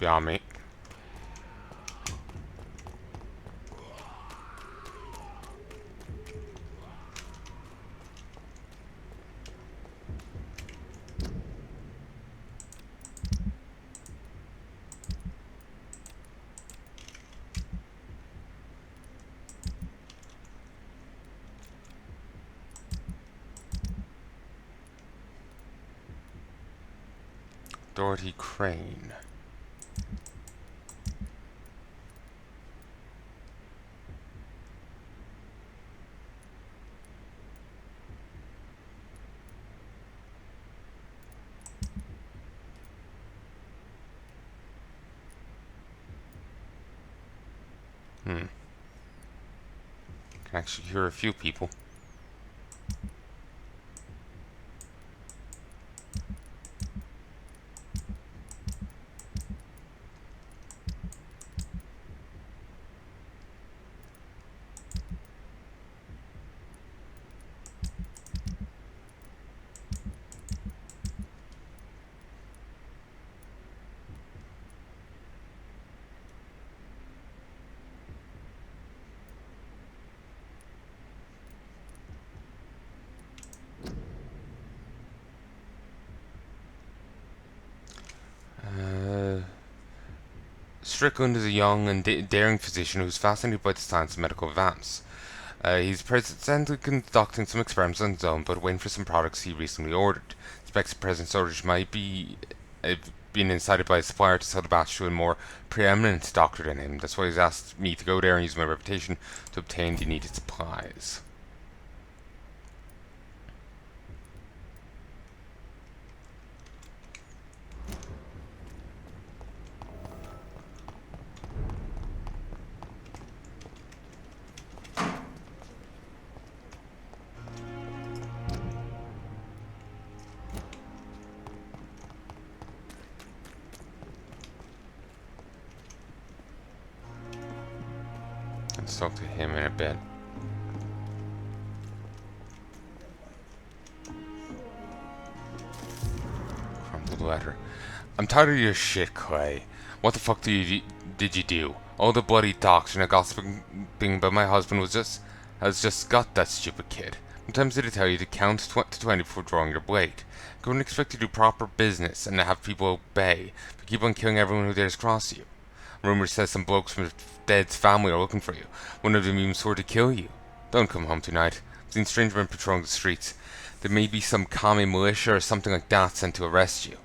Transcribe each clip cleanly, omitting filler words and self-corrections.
beyond me. Dorothy Crane. Can actually hear a few people. Strickland is a young and daring physician who is fascinated by the science of medical advance. He's presently conducting some experiments on his own, but waiting for some products he recently ordered. Expects the present storage might be being incited by a supplier to sell the batch to a more preeminent doctor than him. That's why he's asked me to go there and use my reputation to obtain the needed supplies. Let's talk to him in a bit. Crumpled letter. I'm tired of your shit, Clay. What the fuck did you do? All the bloody doctrine and gossiping about my husband has just got that stupid kid. I'm tempted to tell you to count to 20 before drawing your blade. I couldn't expect you to do proper business and to have people obey, but keep on killing everyone who dares cross you. Rumor says some blokes from the dead's family are looking for you. One of them even swore to kill you. Don't come home tonight. I've seen strange men patrolling the streets. There may be some commie militia or something like that sent to arrest you.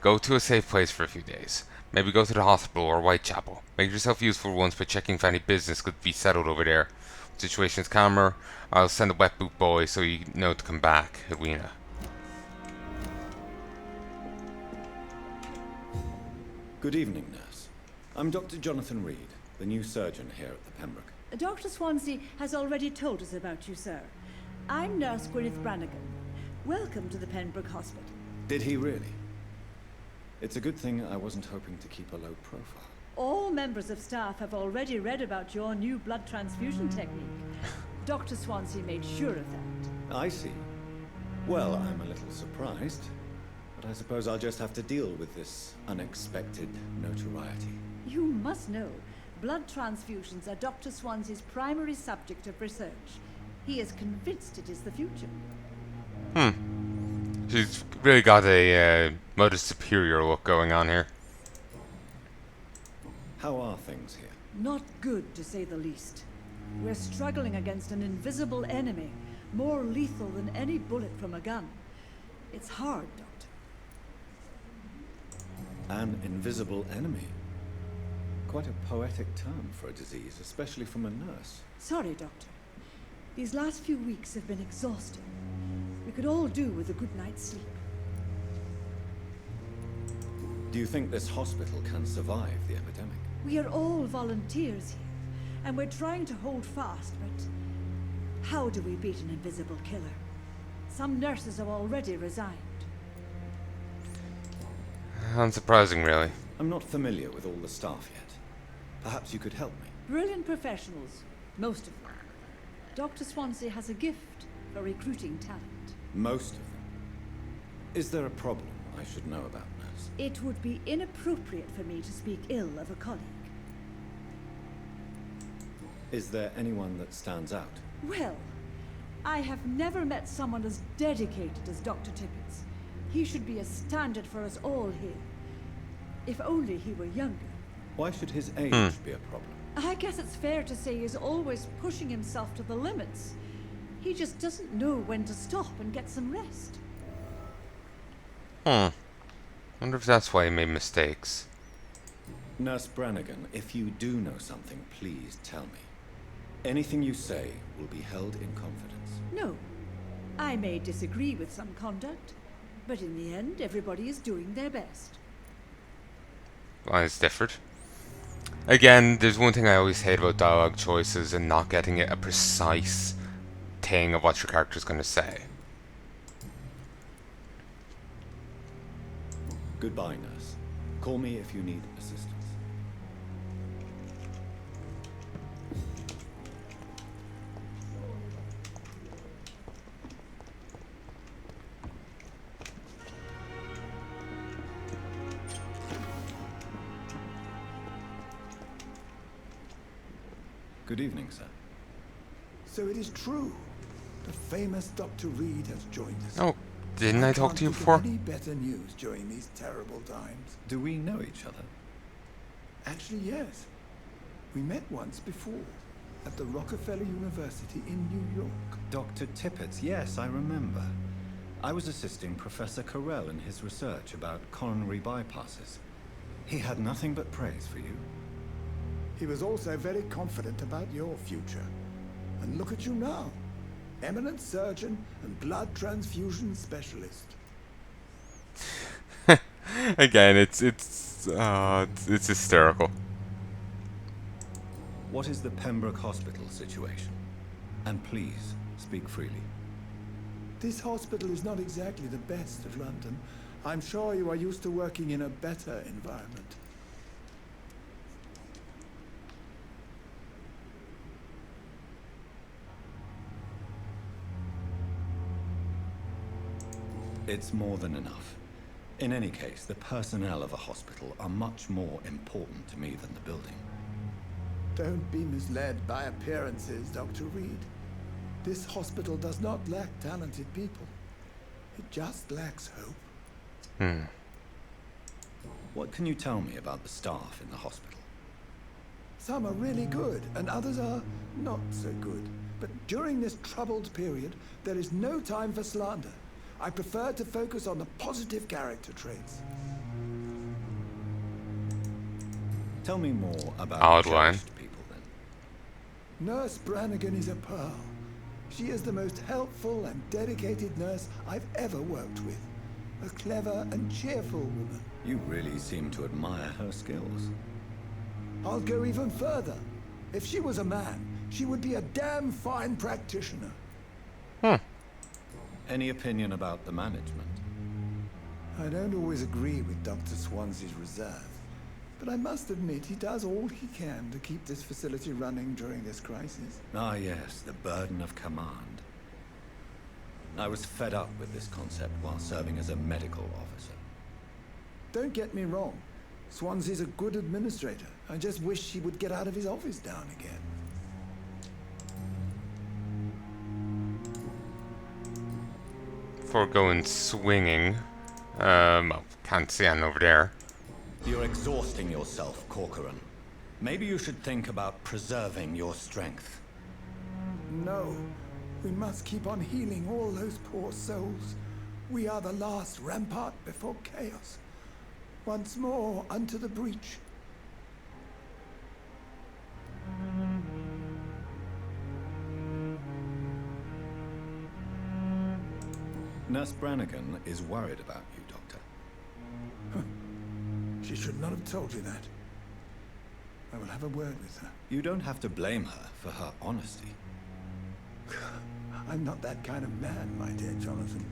Go to a safe place for a few days. Maybe go to the hospital or Whitechapel. Make yourself useful once by checking if any business could be settled over there. Situation is calmer. I'll send a wet boot boy so you know to come back, Edwina. Good evening, nurse. I'm Dr. Jonathan Reed, the new surgeon here at the Pembroke. Dr. Swansea has already told us about you, sir. I'm Nurse Gwyneth Brannigan. Welcome to the Pembroke Hospital. Did he really? It's a good thing I wasn't hoping to keep a low profile. All members of staff have already read about your new blood transfusion technique. Dr. Swansea made sure of that. I see. Well, I'm a little surprised, but I suppose I'll just have to deal with this unexpected notoriety. You must know, blood transfusions are Dr. Swansea's primary subject of research. He is convinced it is the future. She's really got a Mother Superior look going on here. How are things here? Not good, to say the least. We're struggling against an invisible enemy, more lethal than any bullet from a gun. It's hard, Doctor. An invisible enemy? Quite a poetic term for a disease, especially from a nurse. Sorry, Doctor. These last few weeks have been exhausting. We could all do with a good night's sleep. Do you think this hospital can survive the epidemic? We are all volunteers here, and we're trying to hold fast, but how do we beat an invisible killer? Some nurses have already resigned. Unsurprising, really. I'm not familiar with all the staff yet. Perhaps you could help me. Brilliant professionals, most of them. Dr. Swansea has a gift for recruiting talent. Most of them. Is there a problem I should know about, nurse? It would be inappropriate for me to speak ill of a colleague. Is there anyone that stands out? Well, I have never met someone as dedicated as Dr. Tippett. He should be a standard for us all here. If only he were younger. Why should his age be a problem? I guess it's fair to say he's always pushing himself to the limits. He just doesn't know when to stop and get some rest. Wonder if that's why he made mistakes. Nurse Brannigan, if you do know something, please tell me. Anything you say will be held in confidence. No. I may disagree with some conduct, but in the end, everybody is doing their best. Well, it's different. Again, there's one thing I always hate about dialogue choices and not getting it a precise thing of what your character's going to say. Goodbye, nurse. Call me if you need assistance. Good evening, sir. So it is true. The famous Dr. Reed has joined us. Oh, didn't I talk to you can't think before? of any better news during these terrible times. Do we know each other? Actually, yes. We met once before at the Rockefeller University in New York. Dr. Tippett, yes, I remember. I was assisting Professor Carell in his research about coronary bypasses. He had nothing but praise for you. He was also very confident about your future. And look at you now. Eminent surgeon and blood transfusion specialist. Again, it's hysterical. What is the Pembroke Hospital situation? And please, speak freely. This hospital is not exactly the best of London. I'm sure you are used to working in a better environment. It's more than enough. In any case, the personnel of a hospital are much more important to me than the building. Don't be misled by appearances, Dr. Reed. This hospital does not lack talented people. It just lacks hope. What can you tell me about the staff in the hospital? Some are really good, and others are not so good. But during this troubled period, there is no time for slander. I prefer to focus on the positive character traits. Tell me more about Outline. cherished people, then. Nurse Brannigan is a pearl. She is the most helpful and dedicated nurse I've ever worked with. A clever and cheerful woman. You really seem to admire her skills. I'll go even further. If she was a man, she would be a damn fine practitioner. Any opinion about the management? I don't always agree with Dr. Swansea's reserve, but I must admit he does all he can to keep this facility running during this crisis. Ah, yes, the burden of command. I was fed up with this concept while serving as a medical officer. Don't get me wrong. Swansea's a good administrator. I just wish he would get out of his office now and again. Before going swinging, well, can't see anything over there. You're exhausting yourself, Corcoran. Maybe you should think about preserving your strength. No. We must keep on healing all those poor souls. We are the last rampart before chaos. Once more unto the breach. Nurse Brannigan is worried about you, Doctor. She should not have told you that. I will have a word with her. You don't have to blame her for her honesty. I'm not that kind of man, my dear Jonathan.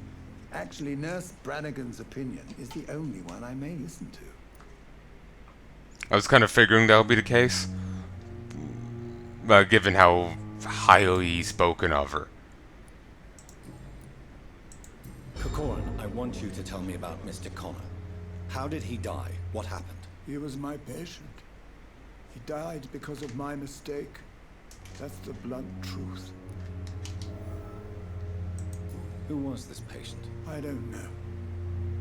Actually, Nurse Brannigan's opinion is the only one I may listen to. I was kind of figuring that would be the case. Well, given how highly spoken of her. Corcoran, I want you to tell me about Mr. Connor. How did he die? What happened? He was my patient. He died because of my mistake. That's the blunt truth. Who was this patient? I don't know.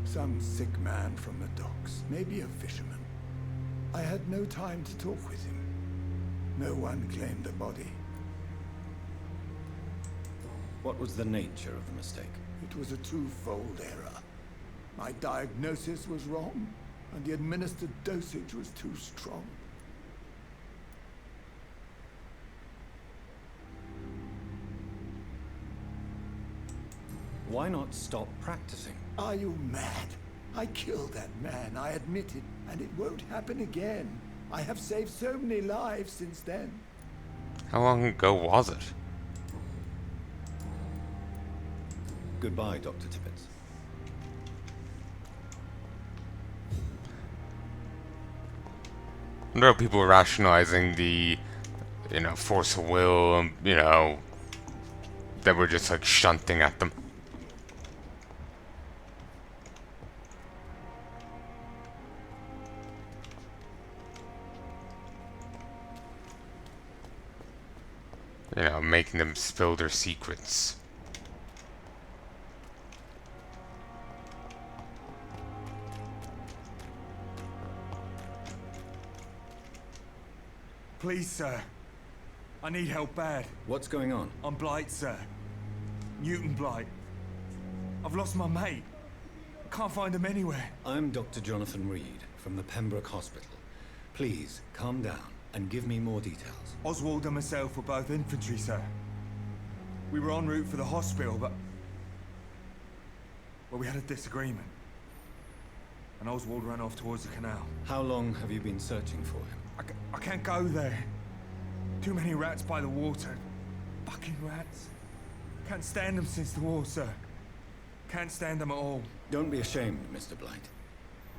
Some sick man from the docks. Maybe a fisherman. I had no time to talk with him. No one claimed the body. What was the nature of the mistake? It was a twofold error. My diagnosis was wrong, and the administered dosage was too strong. Why not stop practicing? Are you mad? I killed that man, I admit it, and it won't happen again. I have saved so many lives since then. How long ago was it? Goodbye, Dr. Tippett. I wonder how people are rationalizing the, force of will, that we're just like shunting at them. Making them spill their secrets. Please, sir. I need help bad. What's going on? I'm Blight, sir. Newton Blight. I've lost my mate. Can't find him anywhere. I'm Dr. Jonathan Reed from the Pembroke Hospital. Please, calm down and give me more details. Oswald and myself were both infantry, sir. We were en route for the hospital, but... well, we had a disagreement. And Oswald ran off towards the canal. How long have you been searching for him? I can't go there. Too many rats by the water. Fucking rats. Can't stand them since the war, sir. Can't stand them at all. Don't be ashamed, Mr. Blight.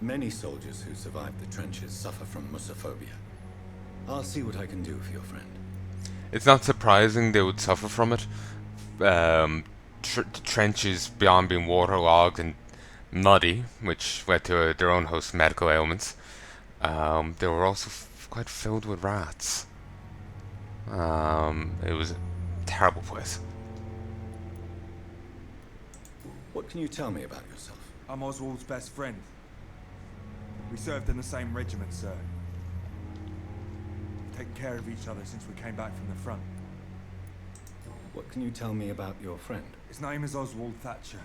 Many soldiers who survived the trenches suffer from musophobia. I'll see what I can do for your friend. It's not surprising they would suffer from it. Trenches, beyond being waterlogged and muddy, which led to their own host of medical ailments, they were also quite filled with rats. It was a terrible place. What can you tell me about yourself? I'm Oswald's best friend. We served in the same regiment, sir. Taken care of each other since we came back from the front. What can you tell me about your friend? His name is Oswald Thatcher.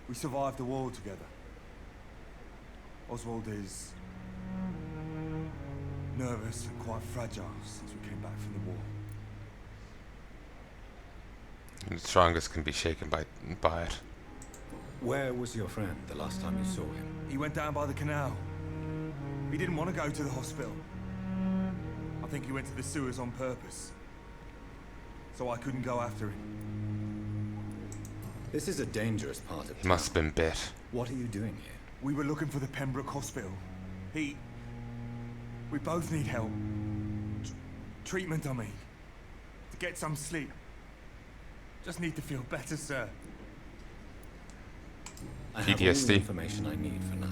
We survived the war together. Oswald is... nervous and quite fragile since we came back from the war. The strongest can be shaken by it. Where was your friend the last time you saw him? He went down by the canal. He didn't want to go to the hospital. I think he went to the sewers on purpose. So I couldn't go after him. This is a dangerous part of He town. must have been bit. What are you doing here? We were looking for the Pembroke Hospital. We both need help. Treatment, I mean. To get some sleep. Just need to feel better, sir. I have all PTSD. the information I need for now.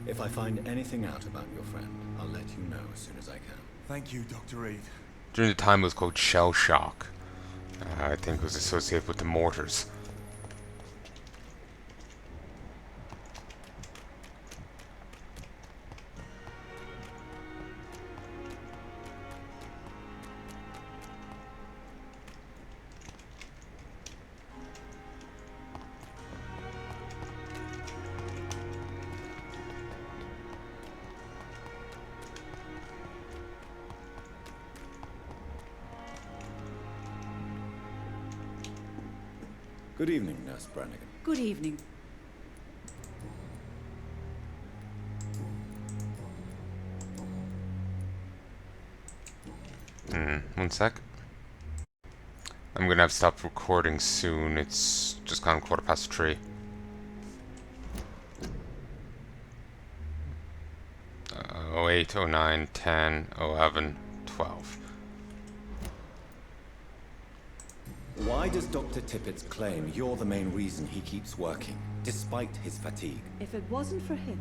If I find anything out about your friend, I'll let you know as soon as I can. Thank you, Dr. Reed. During the time it was called shell shock. I think it was associated with the mortars. Good evening, Nurse Brannigan. Good evening. One sec. I'm gonna have to stop recording soon. It's just gone 3:15. 08, 09, 10, 11, 12. Why does Dr. Tippett claim you're the main reason he keeps working, despite his fatigue? If it wasn't for him,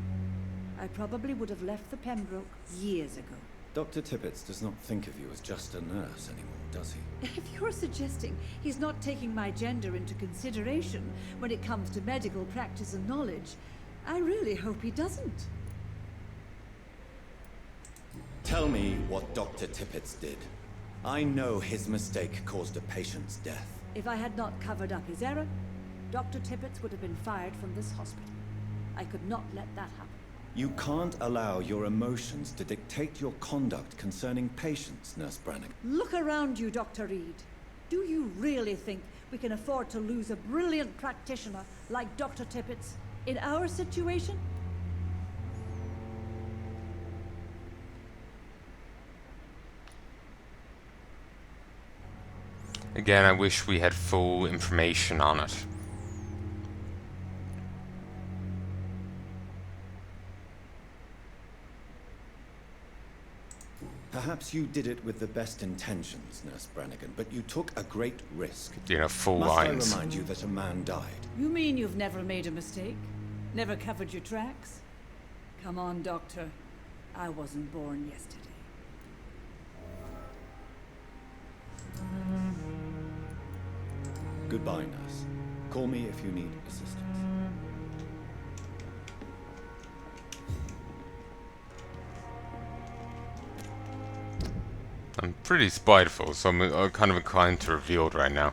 I probably would have left the Pembroke years ago. Dr. Tippett does not think of you as just a nurse anymore, does he? If you're suggesting he's not taking my gender into consideration when it comes to medical practice and knowledge, I really hope he doesn't. Tell me what Dr. Tippett did. I know his mistake caused a patient's death. If I had not covered up his error, Dr. Tippett would have been fired from this hospital. I could not let that happen. You can't allow your emotions to dictate your conduct concerning patients, Nurse Brannigan. Look around you, Dr. Reed. Do you really think we can afford to lose a brilliant practitioner like Dr. Tippett in our situation? Again, I wish we had full information on it. Perhaps you did it with the best intentions, Nurse Brannigan, but you took a great risk. You know, full Must lines. I remind you that a man died? You mean you've never made a mistake? Never covered your tracks? Come on, Doctor. I wasn't born yesterday. Goodbye, nurse. Call me if you need assistance. I'm pretty spiteful, so I'm kind of inclined to reveal it right now.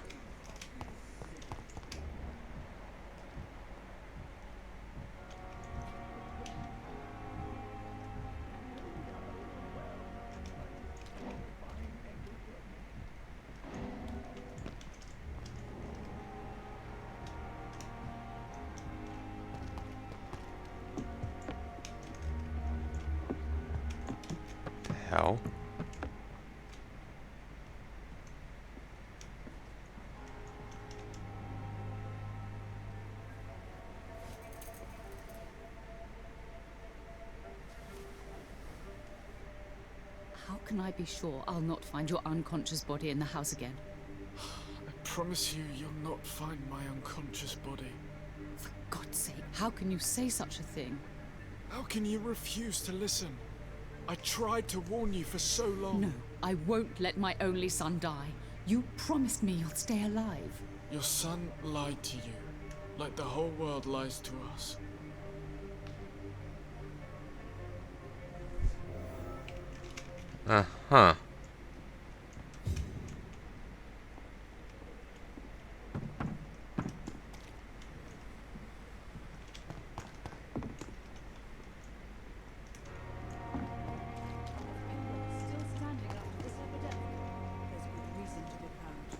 The hell? How can I be sure I'll not find your unconscious body in the house again? I promise you, you'll not find my unconscious body. For God's sake, how can you say such a thing? How can you refuse to listen? I tried to warn you for so long. No, I won't let my only son die. You promised me you'll stay alive. Your son lied to you, like the whole world lies to us. Uh-huh. Still standing after this epidemic. There's good reason to be proud.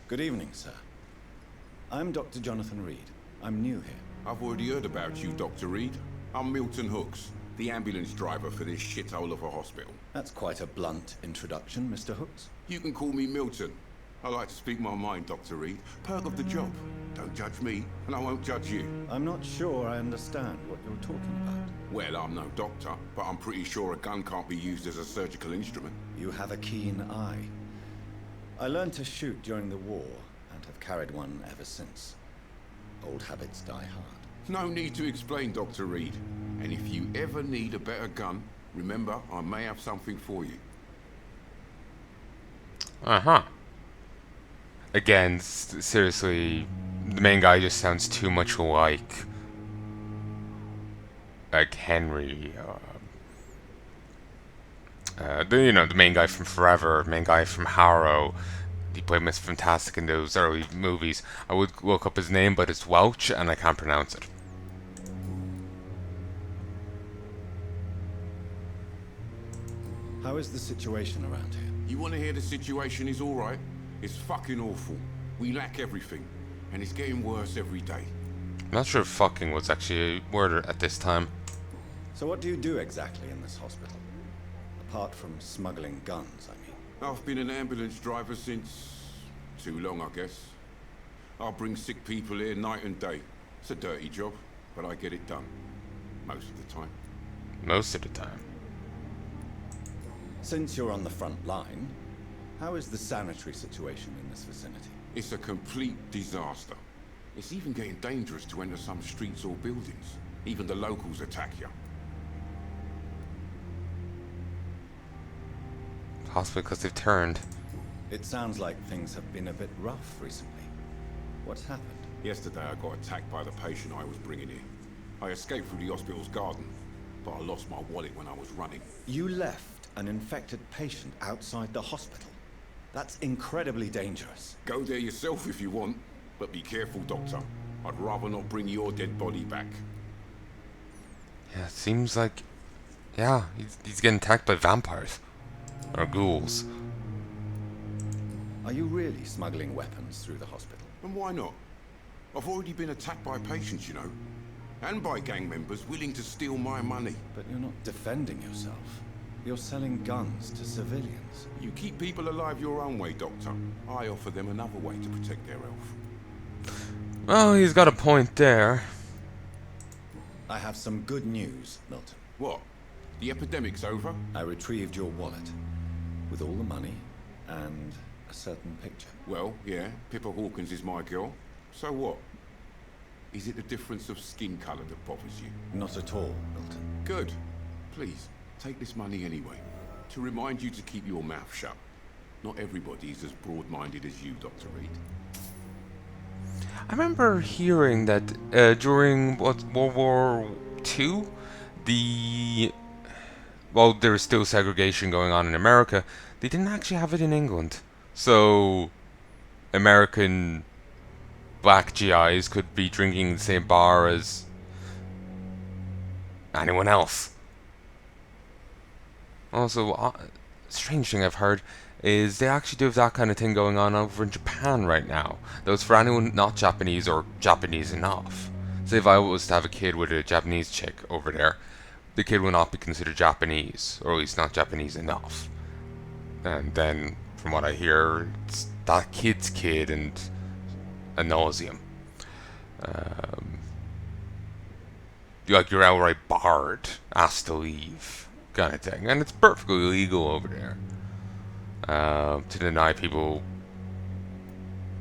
Good evening, sir. I'm Dr. Jonathan Reed. I'm new here. I've already heard about you, Dr. Reed. I'm Milton Hooks, the ambulance driver for this shithole of a hospital. That's quite a blunt introduction, Mr. Hooks. You can call me Milton. I like to speak my mind, Dr. Reed. Perk of the job. Don't judge me, and I won't judge you. I'm not sure I understand what you're talking about. Well, I'm no doctor, but I'm pretty sure a gun can't be used as a surgical instrument. You have a keen eye. I learned to shoot during the war, and have carried one ever since. Old habits die hard. No need to explain, Dr. Reed. And if you ever need a better gun, remember, I may have something for you. Uh-huh. Again, seriously, the main guy just sounds too much like Henry. The main guy from Forever, main guy from Harrow. He played Mr. Fantastic in those early movies. I would look up his name, but it's Welch, and I can't pronounce it. How is the situation around here? You want to hear the situation is all right? It's fucking awful. We lack everything, and it's getting worse every day. I'm not sure if fucking was actually a word at this time. So what do you do exactly in this hospital? Apart from smuggling guns, I mean. I've been an ambulance driver since... too long, I guess. I bring sick people here night and day. It's a dirty job, but I get it done. Most of the time. Most of the time. Since you're on the front line, how is the sanitary situation in this vicinity? It's a complete disaster. It's even getting dangerous to enter some streets or buildings. Even the locals attack you. Possibly because they've turned. It sounds like things have been a bit rough recently. What's happened? Yesterday I got attacked by the patient I was bringing in. I escaped through the hospital's garden, but I lost my wallet when I was running. You left an infected patient outside the hospital. That's incredibly dangerous. Go there yourself if you want, but be careful, Doctor. I'd rather not bring your dead body back. Yeah, it seems like... Yeah, he's getting attacked by vampires. Or ghouls. Are you really smuggling weapons through the hospital? And why not? I've already been attacked by patients, you know. And by gang members willing to steal my money. But you're not defending yourself. You're selling guns to civilians. You keep people alive your own way, Doctor. I offer them another way to protect their health. Well, he's got a point there. I have some good news, Milton. What? The epidemic's over? I retrieved your wallet with all the money and a certain picture. Well, yeah, Pippa Hawkins is my girl. So what? Is it the difference of skin colour that bothers you? Not at all, Milton. Good. Please, take this money anyway. To remind you to keep your mouth shut. Not everybody's as broad-minded as you, Dr. Reed. I remember hearing that during World War II, well, there was still segregation going on in America. They didn't actually have it in England. So, American black GIs could be drinking in the same bar as anyone else. Also, strange thing I've heard is they actually do have that kind of thing going on over in Japan right now. Those for anyone not Japanese or Japanese enough. Say if I was to have a kid with a Japanese chick over there, the kid will not be considered Japanese, or at least not Japanese enough. And then, from what I hear, it's that kid's kid and a nauseum. Like you're outright barred, asked to leave, kind of thing. And it's perfectly legal over there. To deny people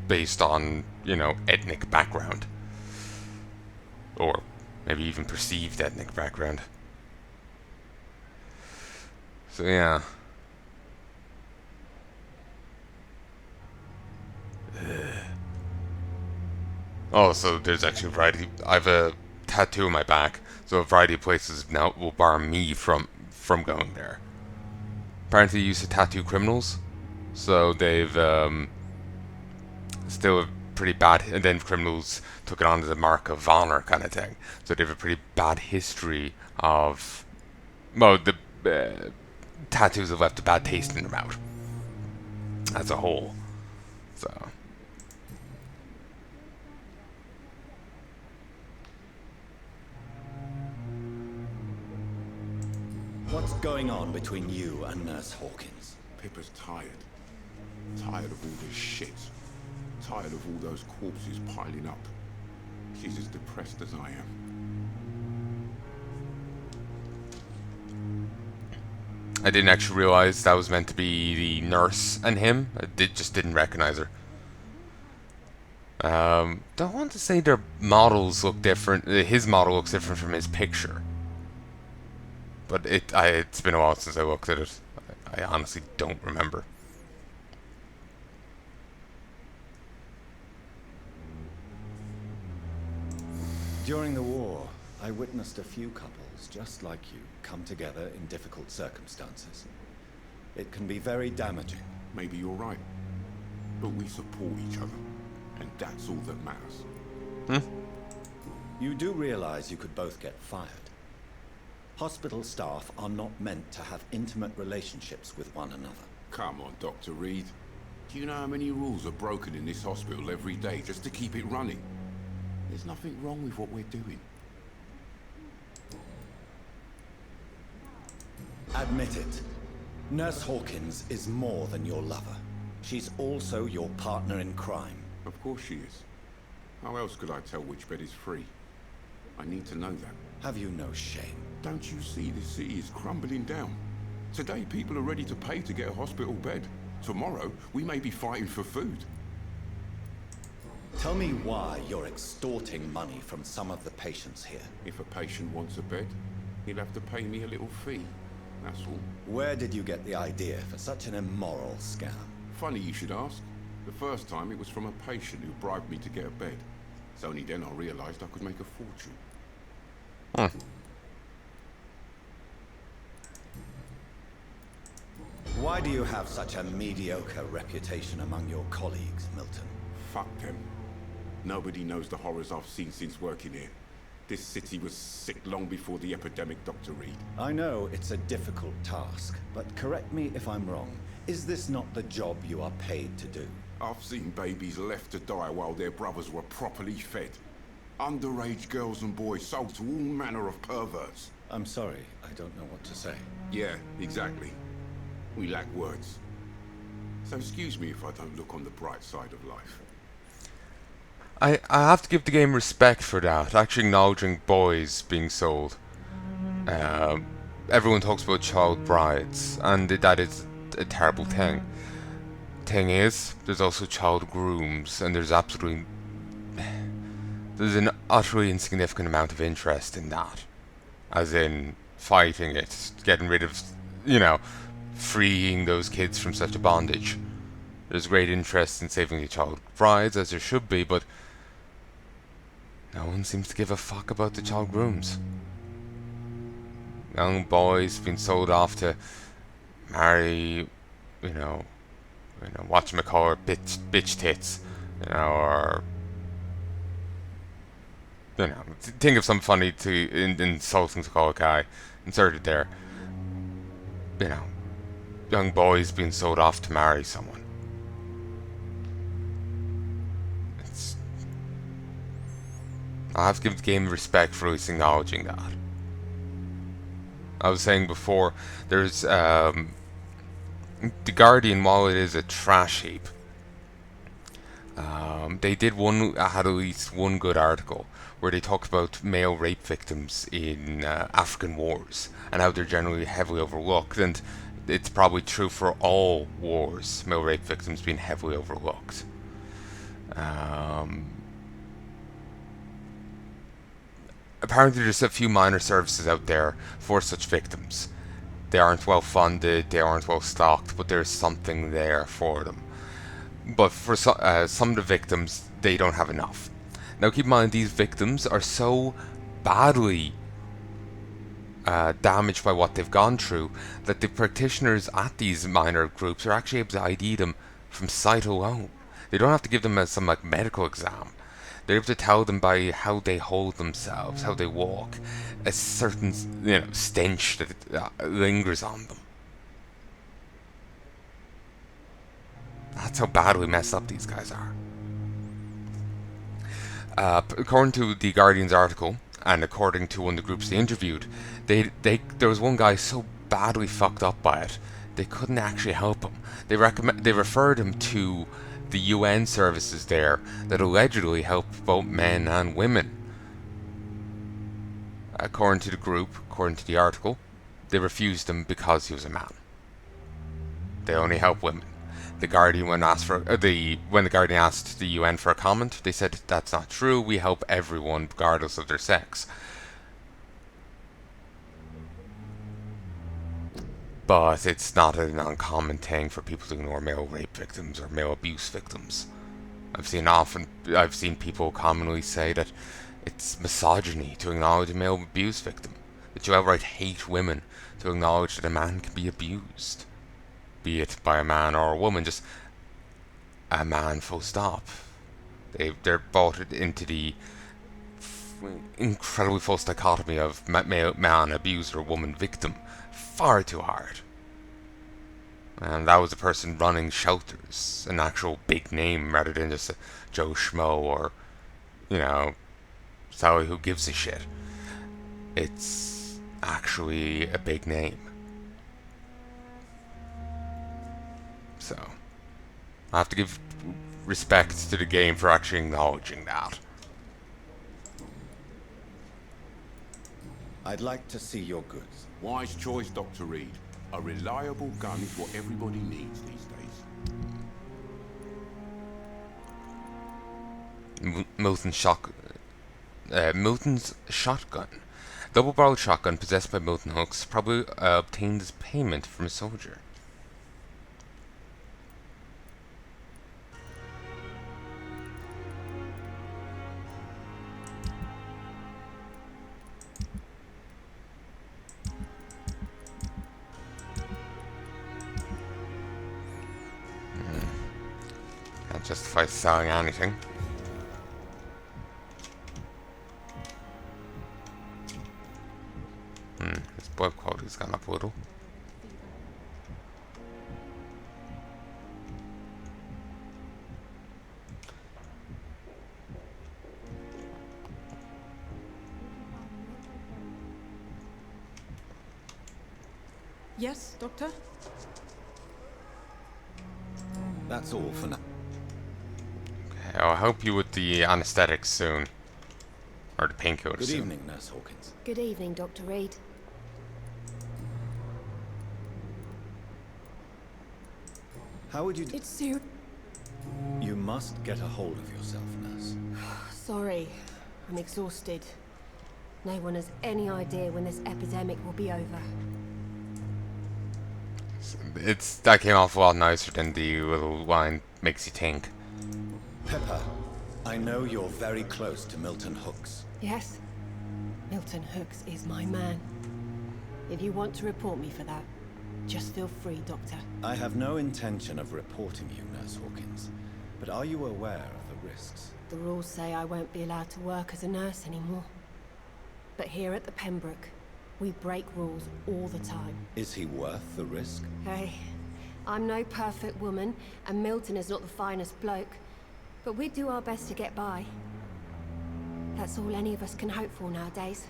based on, you know, ethnic background. Or maybe even perceived ethnic background. So yeah. Oh, so there's actually a variety. I have a tattoo on my back, so a variety of places now will bar me from going there. Apparently, they used to tattoo criminals, so they've still a pretty bad. And then criminals took it on as a mark of honor, kind of thing. So they have a pretty bad history of, well, the tattoos have left a bad taste in their mouth as a whole. So. What's going on between you and Nurse Hawkins? Pippa's tired. Tired of all this shit. Tired of all those corpses piling up. She's as depressed as I am. I didn't actually realize that was meant to be the nurse and him. I just didn't recognize her. Don't want to say their models look different. His model looks different from his picture. But it's been a while since I looked at it. I honestly don't remember. During the war, I witnessed a few couples just like you come together in difficult circumstances. It can be very damaging. Maybe you're right. But we support each other. And that's all that matters. You do realize you could both get fired. Hospital staff are not meant to have intimate relationships with one another. Come on, Dr. Reed. Do you know how many rules are broken in this hospital every day just to keep it running? There's nothing wrong with what we're doing. Admit it. Nurse Hawkins is more than your lover. She's also your partner in crime. Of course she is. How else could I tell which bed is free? I need to know that. Have you no shame? Don't you see the city is crumbling down? Today people are ready to pay to get a hospital bed. Tomorrow we may be fighting for food. Tell me why you're extorting money from some of the patients here. If a patient wants a bed, he'll have to pay me a little fee. That's all. Where did you get the idea for such an immoral scam? Funny you should ask. The first time it was from a patient who bribed me to get a bed. It's only then I realized I could make a fortune. Why do you have such a mediocre reputation among your colleagues, Milton? Fuck them. Nobody knows the horrors I've seen since working here. This city was sick long before the epidemic, Dr. Reed. I know it's a difficult task, but correct me if I'm wrong. Is this not the job you are paid to do? I've seen babies left to die while their brothers were properly fed. Underage girls and boys sold to all manner of perverts. I'm sorry, I don't know what to say. Yeah, exactly. We lack words. So excuse me if I don't look on the bright side of life. I have to give the game respect for that, actually acknowledging boys being sold. Everyone talks about child brides, and that is a terrible thing. Thing is, there's also child grooms, and there's an utterly insignificant amount of interest in that. As in, fighting it, getting rid of, freeing those kids from such a bondage. There's great interest in saving the child brides, as there should be, but no one seems to give a fuck about the child grooms. Young boys being sold off to marry, whatchamacallit, bitch tits, or think of something funny insulting to call a guy, insert it there. Young boys being sold off to marry someone. I have to give the game respect for at least acknowledging that. I was saying before, there's The Guardian, while it is a trash heap, they had at least one good article where they talked about male rape victims in African wars and how they're generally heavily overlooked, and it's probably true for all wars, male rape victims being heavily overlooked. Apparently there's a few minor services out there for such victims. They aren't well funded, they aren't well stocked, but there's something there for them. But for some of the victims, they don't have enough. Now keep in mind, these victims are so badly damaged by what they've gone through that the practitioners at these minor groups are actually able to ID them from sight alone. They don't have to give them some medical exam. They're able to tell them by how they hold themselves, how they walk, a certain stench that lingers on them. That's how badly messed up these guys are. According to the Guardian's article, and according to one of the groups they interviewed, there was one guy so badly fucked up by it, they couldn't actually help him. They referred him to the UN services there that allegedly help both men and women. According to the group, according to the article, they refused him because he was a man. They only help women. The Guardian, when the Guardian asked the UN for a comment, they said that's not true. We help everyone regardless of their sex. But it's not an uncommon thing for people to ignore male rape victims or male abuse victims. I've seen people commonly say that it's misogyny to acknowledge a male abuse victim, that you outright hate women to acknowledge that a man can be abused, be it by a man or a woman, just a man full stop. They're bought into the incredibly false dichotomy of man abuser, woman victim far too hard. And that was a person running shelters, an actual big name rather than just a Joe Schmo or, Sally who gives a shit. It's actually a big name. So, I have to give respect to the game for actually acknowledging that. I'd like to see your goods. Wise choice, Dr. Reed. A reliable gun is what everybody needs these days. Milton's shotgun. Double-barreled shotgun possessed by Milton Hooks, probably obtained as payment from a soldier. Can't justify selling anything. His blood quality's gone up a little. Yes, Doctor? That's all for now. Okay, I'll help you with the anesthetics soon. Or the painkillers Good soon. evening, Nurse Hawkins. Good evening, Dr. Reed. How would you... It's serious. You must get a hold of yourself, Nurse. Sorry, I'm exhausted. No one has any idea when this epidemic will be over. That came off a lot nicer than the little line makes you think. Pepper, I know you're very close to Milton Hooks. Yes? Milton Hooks is my man. If you want to report me for that, just feel free, Doctor. I have no intention of reporting you, Nurse Hawkins. But are you aware of the risks? The rules say I won't be allowed to work as a nurse anymore. But here at the Pembroke, we break rules all the time. Is he worth the risk? Hey, I'm no perfect woman, and Milton is not the finest bloke. But we do our best to get by. That's all any of us can hope for nowadays.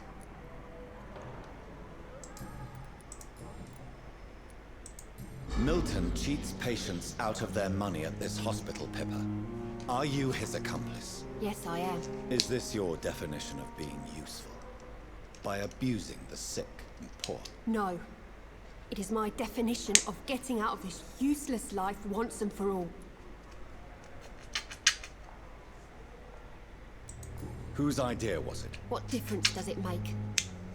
Milton cheats patients out of their money at this hospital, Pepper. Are you his accomplice? Yes, I am. Is this your definition of being useful? By abusing the sick and poor? No. It is my definition of getting out of this useless life once and for all. Whose idea was it? What difference does it make?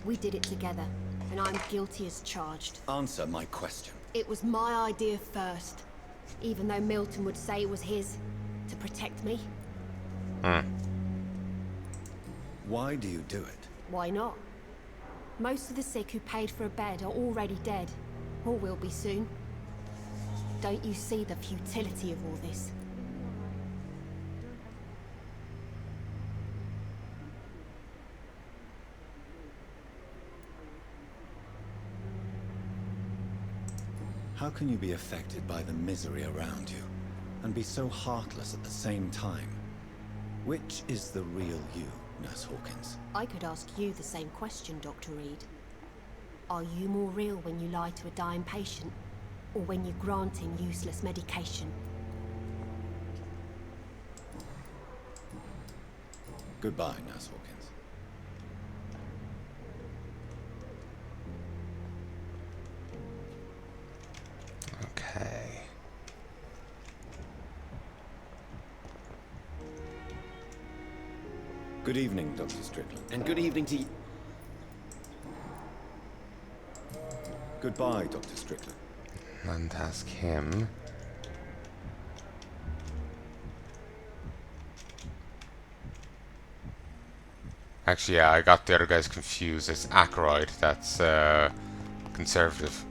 We did it together, and I'm guilty as charged. Answer my question. It was my idea first, even though Milton would say it was his, to protect me. Why do you do it? Why not? Most of the sick who paid for a bed are already dead, or will be soon. Don't you see the futility of all this? How can you be affected by the misery around you, and be so heartless at the same time? Which is the real you, Nurse Hawkins? I could ask you the same question, Dr. Reed. Are you more real when you lie to a dying patient, or when you grant him useless medication? Goodbye, Nurse Hawkins. Okay. Good evening, Dr. Strickland. And good evening to you. Goodbye, Dr. Strickland. And ask him. Actually, yeah, I got the other guys confused. It's Ackroyd, that's conservative.